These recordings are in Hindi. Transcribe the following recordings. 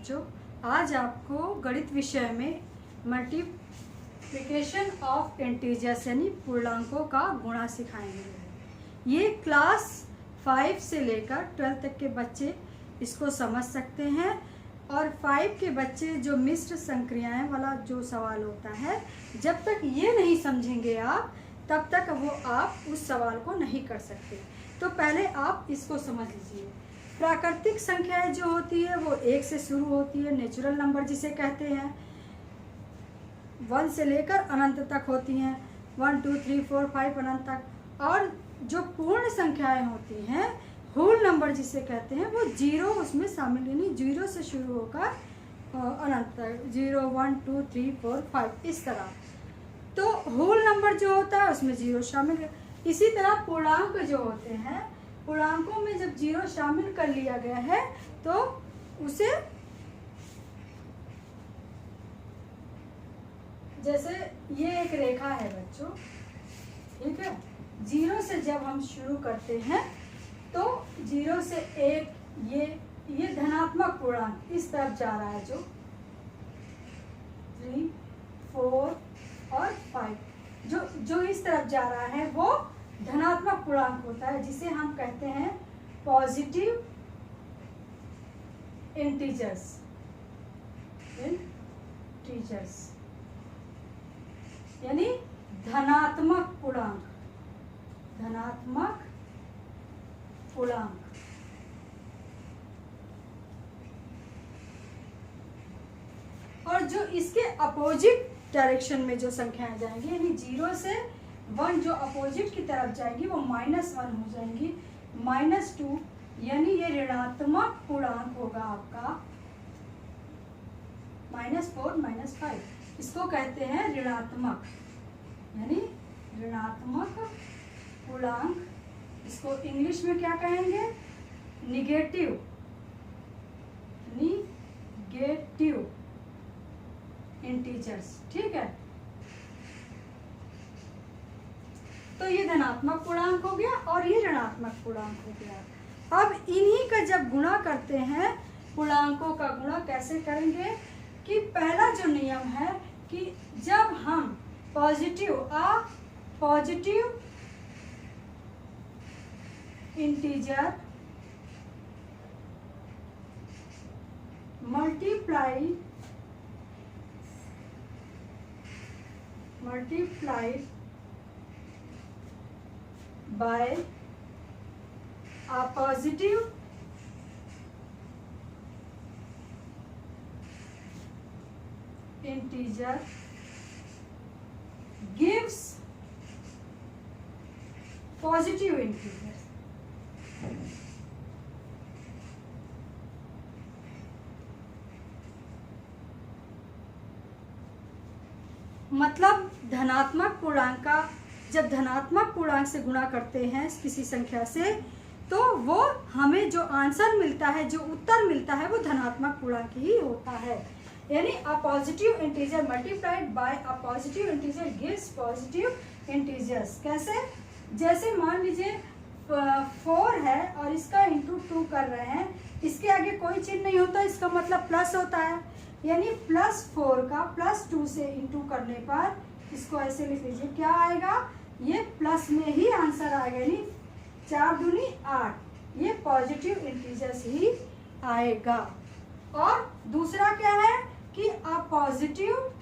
बच्चों, आज आपको गणित विषय में मल्टीप्लिकेशन ऑफ इंटीजर्स यानी पूर्णांकों का गुणा सिखाएंगे। ये क्लास 5 से लेकर 12 तक के बच्चे इसको समझ सकते हैं और 5 के बच्चे जो मिश्र संक्रियाएं वाला जो सवाल होता है, जब तक ये नहीं समझेंगे आप तब तक वो आप उस सवाल को नहीं कर सकते। तो पहले आप इसको समझ लीजिए। प्राकृतिक संख्याएं जो होती है वो 1 से शुरू होती है, नेचुरल नंबर जिसे कहते हैं। 1 से लेकर अनंत तक होती हैं, 1 2 3 4 5 अनंत तक। और जो पूर्ण संख्याएं होती हैं, होल नंबर जिसे कहते हैं, वो 0 उसमें शामिल, यानी 0 से शुरू होकर अनंत तक, 0 1 2 3 4 5 इस तरह। तो होल नंबर जो होता है उसमें 0 शामिल है। इसी तरह पूर्णांक जो होते हैं, पूर्णांकों में जब 0 शामिल कर लिया गया है तो उसे, जैसे ये एक रेखा है बच्चों, ठीक है, 0 से जब हम शुरू करते हैं तो 0 से 1 ये धनात्मक पूर्णांक इस तरफ जा रहा है, जो 3 4 और 5 जो इस तरफ जा रहा है वो धनात्मक पूर्णांक होता है, जिसे हम कहते हैं पॉजिटिव इंटीजर्स। यानी धनात्मक पूर्णांक, धनात्मक पूर्णांक। और जो इसके अपोजिट डायरेक्शन में जो संख्याएं जाएंगी, यानी 0 से 1 जो अपोजिट की तरफ जाएंगी वो -1 हो जाएंगी, -2, यानी ये ऋणात्मक पूर्णांक होगा आपका, -4 -5, इसको कहते हैं ऋणात्मक, यानी ऋणात्मक पूर्णांक। इसको इंग्लिश में क्या कहेंगे? निगेटिव इंटीजर्स, ठीक है। तो ये धनात्मक पूर्णांक हो गया और ये ऋणात्मक पूर्णांक हो गया। अब इन्हीं का जब गुणा करते हैं, पूर्णांकों का गुणा कैसे करेंगे कि पहला जो नियम है कि जब हम positive integer multiplied by a positive integer gives positive integers। मतलब धनात्मक पूर्णांक का, जब धनात्मक पूर्णांक से गुणा करते हैं किसी संख्या से, तो वो हमें जो आंसर मिलता है, जो उत्तर मिलता है, वो धनात्मक पूर्णांक ही होता है। यानी a positive integer multiplied by a positive integer gives positive integers. कैसे? जैसे मान लीजिए 4 है और इसका इंटू 2 कर रहे हैं, इसके आगे कोई चिन्ह नहीं होता, इसका मतलब प्लस होता है, यानी +4 का +2 से इंटू करने पर इसको ऐसे लिख लीजिए, क्या आएगा? ये प्लस में ही आंसर आएगा, यानी 4 दूनी 8, ये पॉजिटिव इंटीजर्स ही आएगा। और दूसरा क्या है कि a positive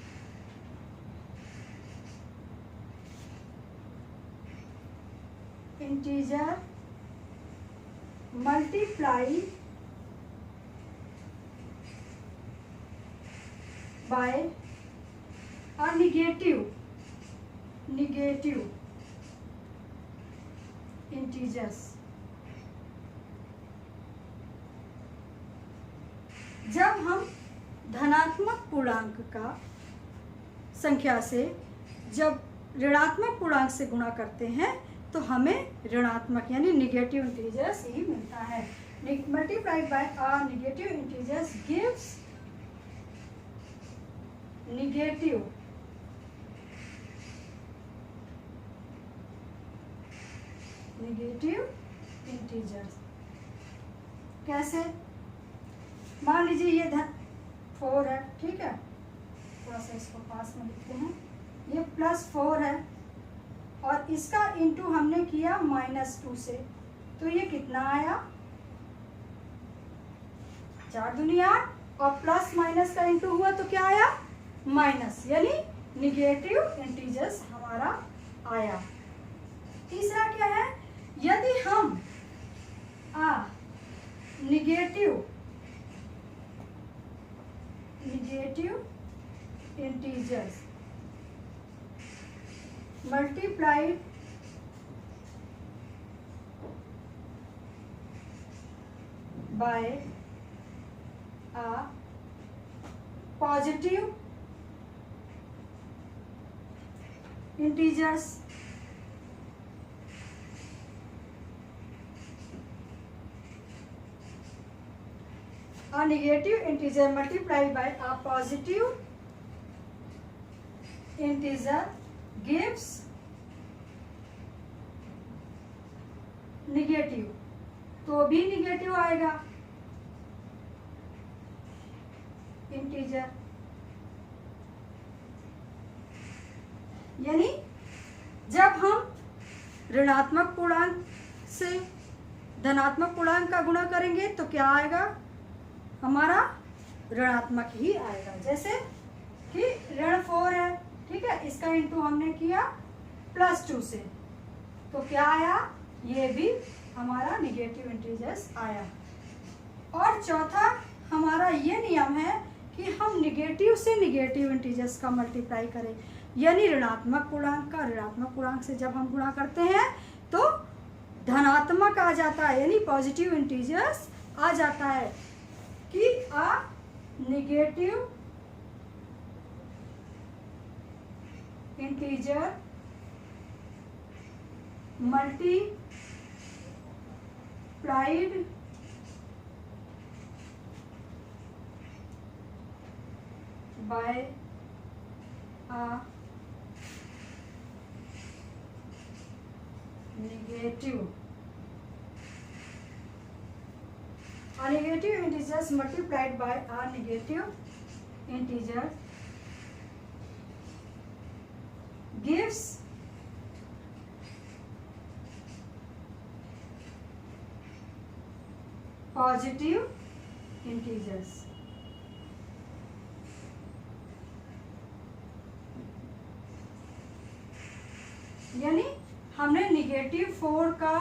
integer multiply by a negative integers। जब हम धनात्मक पूर्णांक का संख्या से जब ऋणात्मक पूर्णांक से गुणा करते हैं तो हमें ऋणात्मक यानी निगेटिव इंटीजर्स ही मिलता है। Multiplied by a negative integers gives negative integers. कैसे? मान लीजिए 4 है, ठीक है, थोड़ा सा इसको पास में लिखते हैं, ये +4 है और इसका इंटू हमने किया -2 से, तो ये कितना आया 4 दूनी 8 और प्लस माइनस का इंटू हुआ तो क्या आया माइनस, यानी निगेटिव इंटीजर्स हमारा आया। तीसरा क्या है, यदि हम negative integers multiplied by positive integers, a negative integer multiplied by a positive integer gives negative, तो भी निगेटिव आएगा इंटीजर, यानी जब हम ऋणात्मक पूर्णांक से धनात्मक पूर्णांक का गुणा करेंगे तो क्या आएगा हमारा ऋणात्मक ही आएगा। जैसे कि ऋण 4 है, ठीक है, इसका इंटू हमने किया +2 से, तो क्या आया, ये भी हमारा निगेटिव इंटीजर्स आया। और चौथा हमारा ये नियम है कि हम निगेटिव से निगेटिव इंटीजर्स का मल्टीप्लाई करें, यानी ऋणात्मक पूर्णांक का ऋणात्मक पूर्णांक से जब हम गुणा करते हैं तो धनात्मक आ जाता है, यानी पॉजिटिव इंटीजर्स आ जाता है कि a negative integer multiplied by a negative integers multiplied by a negative integer gives positive integers। यानी हमने -4 का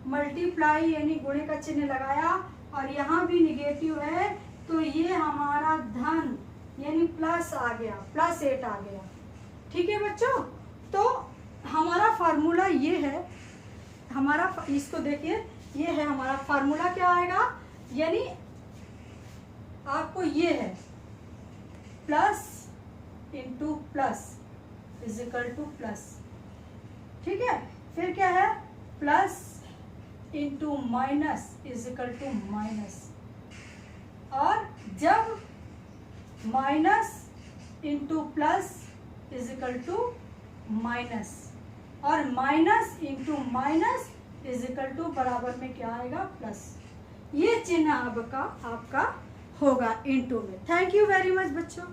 मल्टीप्लाई यानी गुणे का चिन्ह लगाया और यहाँ भी निगेटिव है, तो ये हमारा धन यानी प्लस आ गया, +8 आ गया, ठीक है बच्चों। तो हमारा फार्मूला ये है, हमारा इसको देखिए, ये है हमारा फार्मूला, क्या आएगा, यानी आपको ये है plus into plus is equal to plus, ठीक है, फिर क्या है plus into minus is equal to minus, और जब minus into plus is equal to minus, और minus into minus is equal to बराबर में क्या आएगा प्लस, ये चिन्ह आपका होगा इंटू में। थैंक यू वेरी मच बच्चों।